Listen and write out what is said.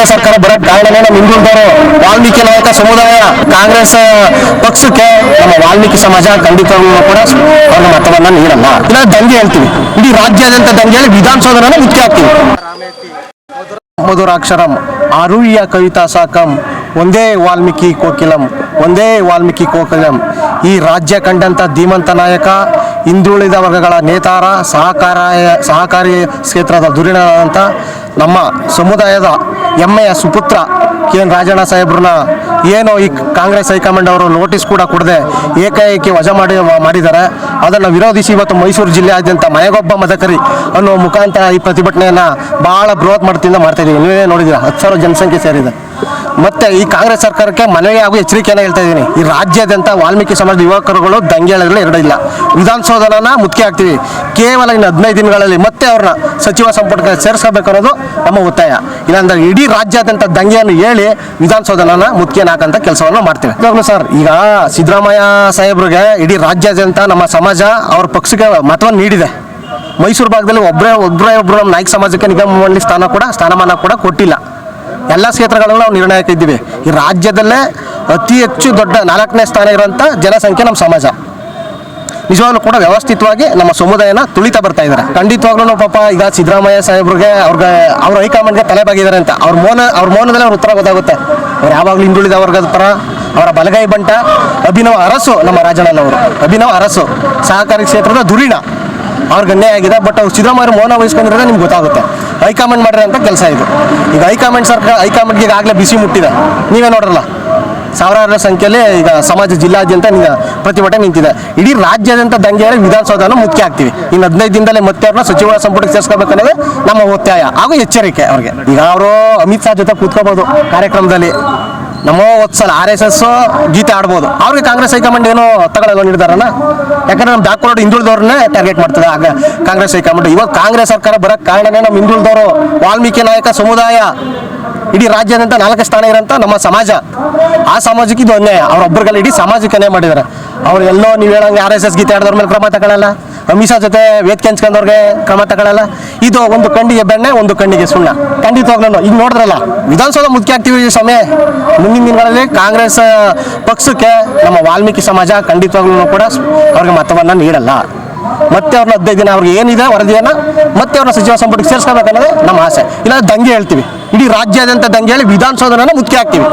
ಕಾಂಗ್ರೆಸ್ ಸರ್ಕಾರ ಬರಕ್ ಕಾರಣನೇ ನಮ್ಮ ಹಿಂದುಳಿದವರು ವಾಲ್ಮೀಕಿ ನಾಯಕ ಸಮುದಾಯ ಕಾಂಗ್ರೆಸ್ ಪಕ್ಷಕ್ಕೆ ನಮ್ಮ ವಾಲ್ಮೀಕಿ ಸಮಾಜ ಖಂಡಿತವಾಗ್ಲೂ ಕೂಡ ಅವ್ರ ಮತವನ್ನ ನೀಡಲ್ಲ. ಇಲ್ಲ ದಂಗೆ ಹೇಳ್ತೀವಿ, ಇಡೀ ರಾಜ್ಯಾದ್ಯಂತ ದಂಗೆ ಹೇಳಿ ವಿಧಾನಸೌಧನ ಮುಖ್ಯ ಆಗ್ತೀವಿ. ಮಧುರಾಕ್ಷರಂ ಆರುಹ್ಯ ಕವಿತಾ ಸಾಕಂ ಒಂದೇ ವಾಲ್ಮೀಕಿ ಕೋಕಿಲಂ ಒಂದೇ ವಾಲ್ಮೀಕಿ ಕೋಕಿಲಂ. ಈ ರಾಜ್ಯ ಕಂಡಂಥ ಧೀಮಂತ ನಾಯಕ, ಹಿಂದುಳಿದ ವರ್ಗಗಳ ನೇತಾರ, ಸಹಕಾರಿ ಕ್ಷೇತ್ರದ ಧುರೀಣರಾದಂಥ ನಮ್ಮ ಸಮುದಾಯದ ಹೆಮ್ಮೆಯ ಸುಪುತ್ರ KN ರಾಜಣ್ಣ ಸಾಹೇಬ್ರನ್ನ ಏನು ಈ ಕಾಂಗ್ರೆಸ್ ಹೈಕಮಾಂಡ್ ಅವರು ನೋಟಿಸ್ ಕೂಡ ಕೊಡದೆ ಏಕಾಏಕಿ ವಜಾ ಮಾಡಿದ್ದಾರೆ. ಅದನ್ನು ವಿರೋಧಿಸಿ ಇವತ್ತು ಮೈಸೂರು ಜಿಲ್ಲೆಯಾದ್ಯಂತ ಮನೆಗೊಬ್ಬ ಮದಕರಿ ಅನ್ನೋ ಮುಖಾಂತರ ಈ ಪ್ರತಿಭಟನೆಯನ್ನು ಭಾಳ ಬೃಹತ್ ಮಟ್ಟದಿಂದ ಮಾಡ್ತಾ ಇದ್ದೀವಿ. ನೀವೇ ನೋಡಿದ್ದೀರಾ, 10,000 ಜನಸಂಖ್ಯೆ ಸೇರಿದೆ. ಮತ್ತೆ ಈ ಕಾಂಗ್ರೆಸ್ ಸರ್ಕಾರಕ್ಕೆ ಮನವಿ ಹಾಗೂ ಎಚ್ಚರಿಕೆಯನ್ನು ಹೇಳ್ತಾ ಇದ್ದೀನಿ. ಈ ರಾಜ್ಯಾದ್ಯಂತ ವಾಲ್ಮೀಕಿ ಸಮಾಜದ ಯುವಕರುಗಳು ದಂಗೆ ಹೇಳೋದ್ರಲ್ಲಿ ಎರಡಿಲ್ಲ. ವಿಧಾನಸೌಧನ ಮುಖ್ಯ ಆಗ್ತೀವಿ. ಕೇವಲ ಇನ್ನು 15 ದಿನಗಳಲ್ಲಿ ಮತ್ತೆ ಅವ್ರನ್ನ ಸಚಿವ ಸಂಪುಟಕ್ಕೆ ಸೇರಿಸಬೇಕು ಅನ್ನೋದು ನಮ್ಮ ಒತ್ತಾಯ. ಇಲ್ಲಾಂದ್ರೆ ಇಡೀ ರಾಜ್ಯಾದ್ಯಂತ ದಂಗೆಯನ್ನು ಹೇಳಿ ವಿಧಾನಸೌಧನ ಮುಖ್ಯನಾಕಂತ ಕೆಲಸವನ್ನು ಮಾಡ್ತೇವೆ. ಸರ್, ಈಗ ಸಿದ್ದರಾಮಯ್ಯ ಸಾಹೇಬ್ರಿಗೆ ಇಡೀ ರಾಜ್ಯಾದ್ಯಂತ ನಮ್ಮ ಸಮಾಜ ಅವ್ರ ಪಕ್ಷಕ್ಕೆ ಮತವನ್ನು ನೀಡಿದೆ. ಮೈಸೂರು ಭಾಗದಲ್ಲಿ ಒಬ್ಬರು ನಮ್ಮ ನಾಯಕ ಸಮಾಜಕ್ಕೆ ನಿಗಮ ಮಂಡಳಿ ಸ್ಥಾನಮಾನ ಕೂಡ ಕೊಟ್ಟಿಲ್ಲ. ಎಲ್ಲ ಕ್ಷೇತ್ರಗಳಲ್ಲೂ ನಾವು ನಿರ್ಣಾಯಕ ಇದ್ದೀವಿ. ಈ ರಾಜ್ಯದಲ್ಲೇ ಅತಿ ಹೆಚ್ಚು ದೊಡ್ಡ 4ನೇ ಸ್ಥಾನ ಇರುವಂಥ ಜನಸಂಖ್ಯೆ ನಮ್ಮ ಸಮಾಜ. ನಿಜವಾಗ್ಲೂ ಕೂಡ ವ್ಯವಸ್ಥಿತವಾಗಿ ನಮ್ಮ ಸಮುದಾಯನ ತುಳಿತಾ ಬರ್ತಾ ಇದ್ದಾರೆ. ಖಂಡಿತವಾಗ್ಲೂ ಪಾಪ ಈಗ ಸಿದ್ದರಾಮಯ್ಯ ಸಾಹೇಬ್ರಿಗೆ ಅವ್ರ ಹೈಕಮಾಂಡ್ಗೆ ತಲೆಬಾಗಿದ್ದಾರೆ ಅಂತ ಅವ್ರ ಮೌನದಲ್ಲಿ ಅವ್ರ ಉತ್ತರ ಗೊತ್ತಾಗುತ್ತೆ. ಅವ್ರು ಯಾವಾಗಲೂ ಹಿಂದುಳಿದ ವರ್ಗದ ಪರ, ಅವರ ಬಲಗೈ ಬಂಟ ಅಭಿನವ ಅರಸು ನಮ್ಮ ರಾಜಣ್ಣನವರು. ಅಭಿನವ ಅರಸು ಸಹಕಾರಿ ಕ್ಷೇತ್ರದ ಧುರೀಣ. ಅವ್ರಿಗೆ ಅನ್ಯಾಯ ಆಗಿದೆ. ಬಟ್ ಅವ್ರು ಸಿದ್ದರಾಮಯ್ಯ ಮೌನ ವಹಿಸ್ಕೊಂಡಿರೋದೇ ನಿಮ್ಗೆ ಗೊತ್ತಾಗುತ್ತೆ. ಹೈಕಮಾಂಡ್ ಮಾಡಿರೋಂಥ ಕೆಲಸ ಇದು. ಈಗ ಹೈಕಮಾಂಡ್ಗೆ ಈಗಾಗಲೇ ಬಿಸಿ ಮುಟ್ಟಿದೆ. ನೀವೇ ನೋಡ್ರಲ್ಲ, ಸಾವಿರಾರು ಸಂಖ್ಯೆಯಲ್ಲಿ ಈಗ ಸಮಾಜ ಜಿಲ್ಲಾದ್ಯಂತ ಪ್ರತಿಭಟನೆ ನಿಂತಿದೆ. ಇಡೀ ರಾಜ್ಯಾದ್ಯಂತ ದಂಗೆ ಹೇಳಿ ವಿಧಾನಸೌಧನ ಮುಖ್ಯ ಆಗ್ತೀವಿ. ಇನ್ನು 15 ದಿನದಲ್ಲೇ ಮತ್ತೆ ಅವ್ರನ್ನ ಸಚಿವ ಸಂಪುಟಕ್ಕೆ ಸೇರಿಸ್ಕೋಬೇಕು ಅನ್ನೋದು ನಮ್ಮ ಒತ್ತಾಯ ಹಾಗೂ ಎಚ್ಚರಿಕೆ ಅವ್ರಿಗೆ. ಈಗ ಅವರು ಅಮಿತ್ ಶಾ ಜೊತೆ ಕೂತ್ಕೋಬಹುದು ಕಾರ್ಯಕ್ರಮದಲ್ಲಿ, ನಮೋ ವತ್ಸಲ RSS ಗೀತೆ ಆಡ್ಬೋದು. ಅವ್ರಿಗೆ ಕಾಂಗ್ರೆಸ್ ಹೈಕಮಾಂಡ್ ಏನೋ ತಗೊಳ್ಳೋ ನಿರ್ಧಾರನ, ಯಾಕಂದ್ರೆ ನಮ್ಮ ಬ್ಯಾಕ್ವರ್ಡ್ ಹಿಂದುಳಿದವ್ರನ್ನೇ ಟಾರ್ಗೆಟ್ ಮಾಡ್ತದೆ ಆಗ ಕಾಂಗ್ರೆಸ್ ಹೈಕಮಾಂಡ್. ಇವಾಗ ಕಾಂಗ್ರೆಸ್ ಸರ್ಕಾರ ಬರಕ್ಕೆ ಕಾರಣನೇ ನಮ್ಮ ಹಿಂದುಳಿದವರು ವಾಲ್ಮೀಕಿ ನಾಯಕ ಸಮುದಾಯ, ಇಡೀ ರಾಜ್ಯಾದ್ಯಂತ 4ನೇ ಸ್ಥಾನ ಇರೋಂಥ ನಮ್ಮ ಸಮಾಜ. ಆ ಸಮಾಜಕ್ಕೆ ಇದು ಅನ್ಯಾಯ. ಅವ್ರೊಬ್ಬರಿಗೆಲ್ಲ ಇಡೀ ಸಮಾಜಕ್ಕೆ ಅನ್ಯಾಯ ಮಾಡಿದ್ದಾರೆ. ಅವ್ರು ಎಲ್ಲೋ ನೀವು ಹೇಳಂಗೆ RSS ಗೀತೆ ಆಡೋದ್ರ ಮೇಲೆ ಕ್ರಮ ತಗೊಳ್ಳಲ್ಲ, ಅಮಿತ್ ಶಾ ಜೊತೆ ವೇದಿಕೆ ಹಂಚ್ಕೊಂಡವ್ರಿಗೆ ಕ್ರಮ ತಗೊಳ್ಳಲ್ಲ. ಇದು ಒಂದು ಕಣ್ಣಿಗೆ ಬೆಣ್ಣೆ, ಒಂದು ಕಣ್ಣಿಗೆ ಸುಣ್ಣ. ಖಂಡಿತವಾಗ್ಲೂ ಈಗ ನೋಡಿದ್ರಲ್ಲ, ವಿಧಾನಸೌಧ ಮುಖ್ಯ ಆಗ್ತೀವಿ. ಈ ಸಮಯ ಮುಂದಿನ ದಿನಗಳಲ್ಲಿ ಕಾಂಗ್ರೆಸ್ ಪಕ್ಷಕ್ಕೆ ನಮ್ಮ ವಾಲ್ಮೀಕಿ ಸಮಾಜ ಖಂಡಿತವಾಗ್ಲೂ ಕೂಡ ಅವ್ರಿಗೆ ಮತವನ್ನು ನೀಡಲ್ಲ. ಮತ್ತೆ ಅವ್ರನ್ನ 15 ದಿನ ಅವ್ರಿಗೆ ಏನಿದೆ ವರದಿಯನ್ನು ಮತ್ತೆ ಅವ್ರನ್ನ ಸಚಿವ ಸಂಪುಟಕ್ಕೆ ಸೇರಿಸ್ಕೋಬೇಕನ್ನೋದೇ ನಮ್ಮ ಆಸೆ. ಇಲ್ಲ ದಂಗೆ ಹೇಳ್ತೀವಿ, ಇಡೀ ರಾಜ್ಯಾದ್ಯಂತ ದಂಗೆ ಹೇಳಿ ವಿಧಾನಸೌಧನ ಮುಖ್ಯ ಆಗ್ತೀವಿ.